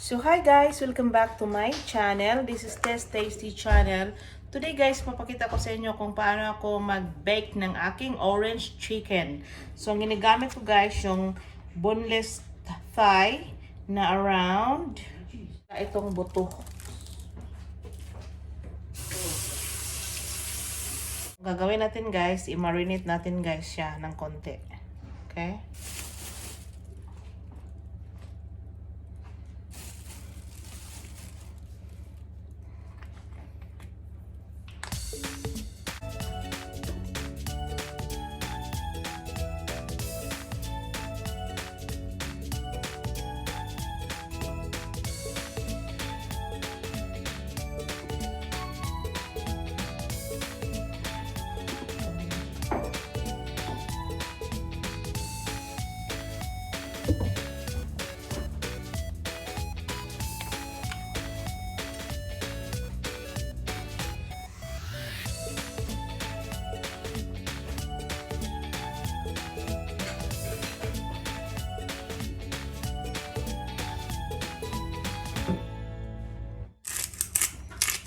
So hi guys, welcome back to my channel. This is Tess Tasty channel. Today guys, papakita ko sa inyo kung paano ako mag-bake ng aking orange chicken. So ang ginagamit ko guys, yung boneless thigh na around itong buto. Gagawin natin guys, i-marinate natin guys siya ng konti. Okay?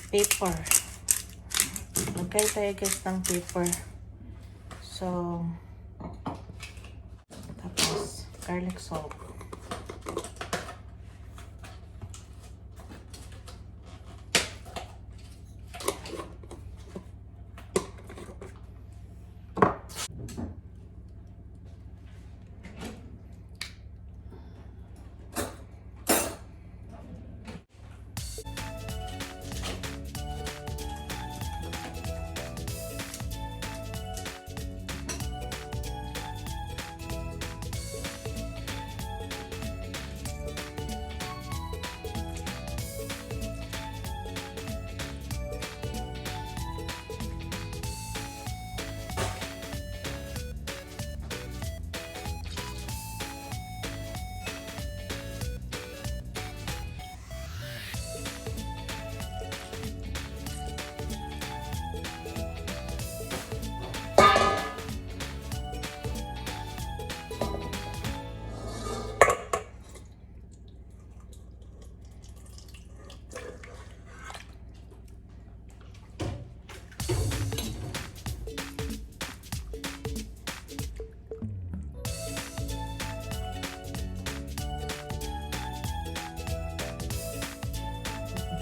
Paper. Magkay tayo guys ng paper. So, tapos garlic salt.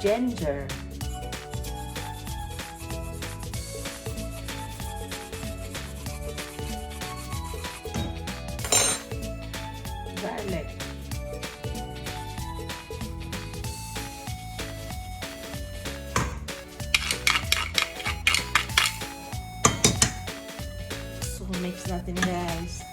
Ginger. Garlic. So mix natin guys.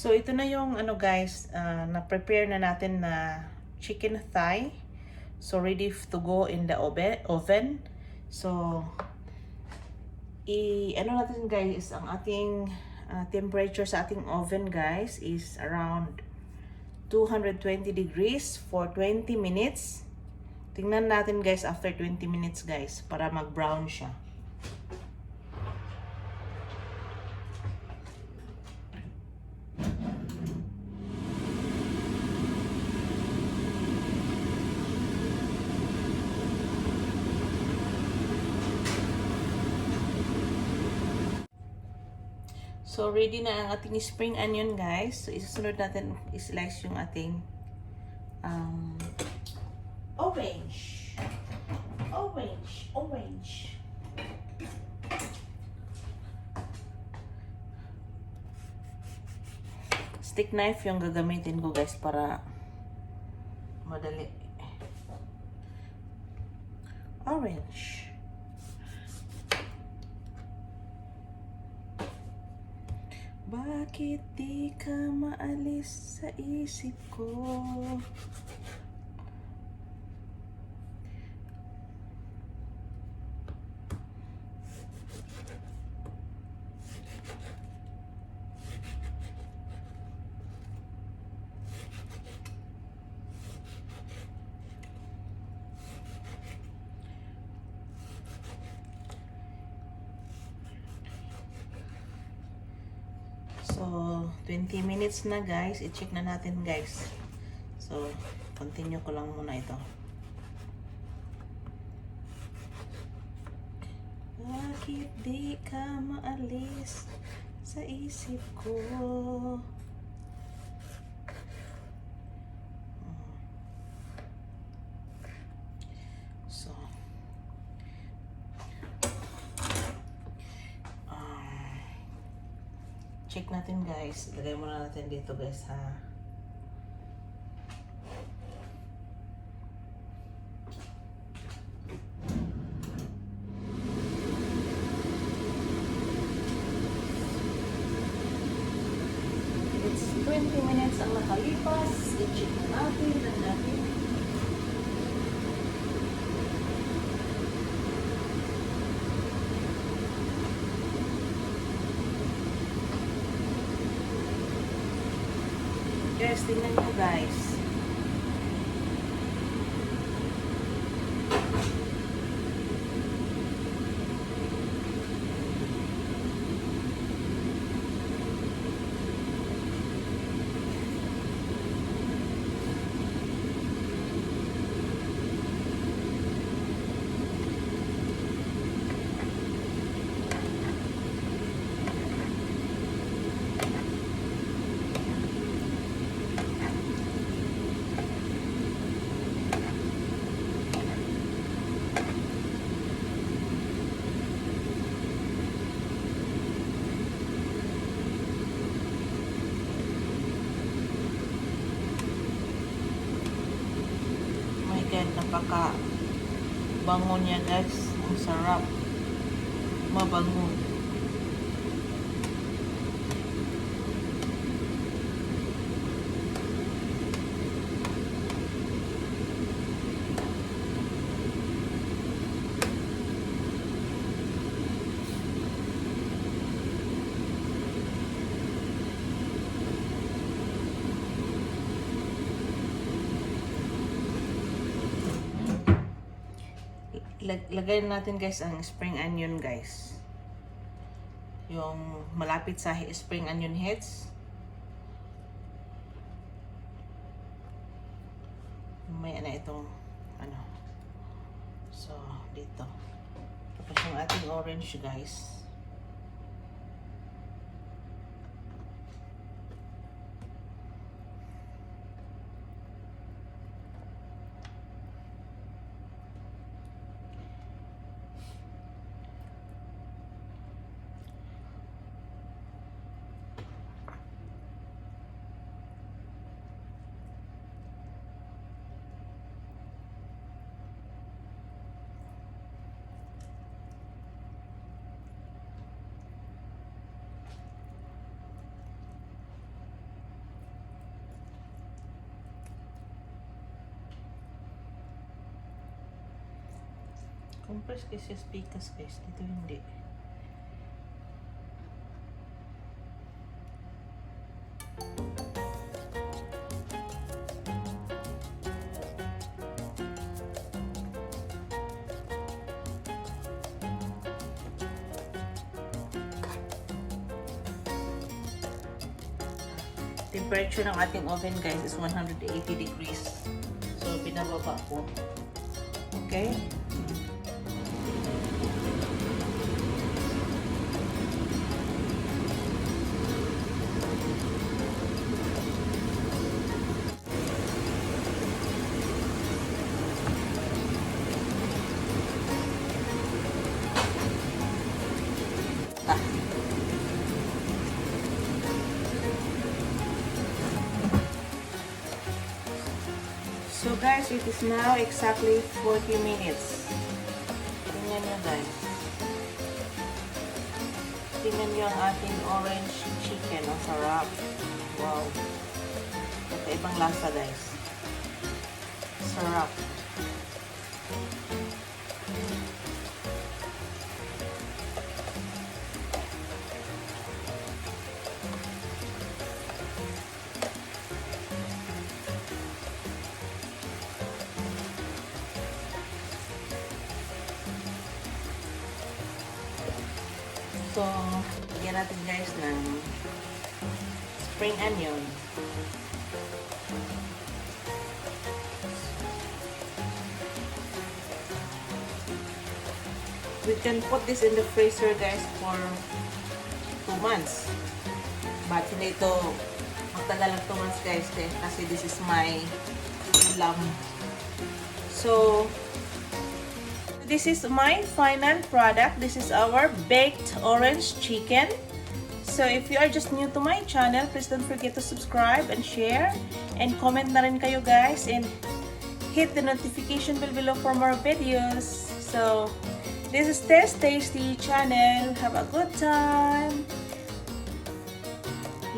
So, ito na yung ano guys, na-prepare na natin na chicken thigh. So, ready to go in the oven. So, ano natin guys, ang ating temperature sa ating oven guys is around 220 degrees for 20 minutes. Tingnan natin guys after 20 minutes guys para mag-brown siya. So, ready na ang ating spring onion, guys. So, isusunod natin, islice yung ating orange. Orange. Stick knife yung gagamitin ko, guys, para madali. Orange. Bakit di ka maalis sa isip ko? So, 20 minutes na guys. I-check na natin guys. So, continue ko lang muna ito. Bakit di ka maalis sa isip ko? So, check natin guys. Lagay muna natin dito guys ha. It's 20 minutes ang nakalipas. I-check na natin. Guys, tingnan nyo guys. Napaka bango niya guys. Ang sarap. Mabango. Lagay natin guys ang spring onion guys. Yung malapit sa spring onion heads. May na itong ano. So, dito. Tapos yung ating orange guys. Compress kasi pikas guys. Dito hindi. Temperature ng ating oven guys is 180 degrees. So, pinababa po. Okay? So guys, it is now exactly 40 minutes. Tingnan nyo guys. Tingnan nyo ang ating orange chicken. Ang sarap. Wow. Ibang lasa guys. Sarap. So, lagyan natin guys ng spring onion. We can put this in the freezer guys for 2 months. But hindi ito magtagal ng 2 months guys kasi this is my lamb. So, this is my final product. This is our baked orange chicken. So if you are just new to my channel, please don't forget to subscribe and share and comment na rin kayo guys and hit the notification bell below for more videos. So this is Tasty channel. Have a good time.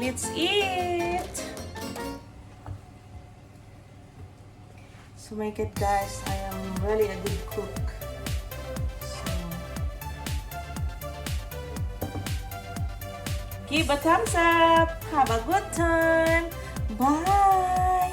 Let's eat. So my God guys, I am really a good cook. Give a thumbs up. Have a good time. Bye.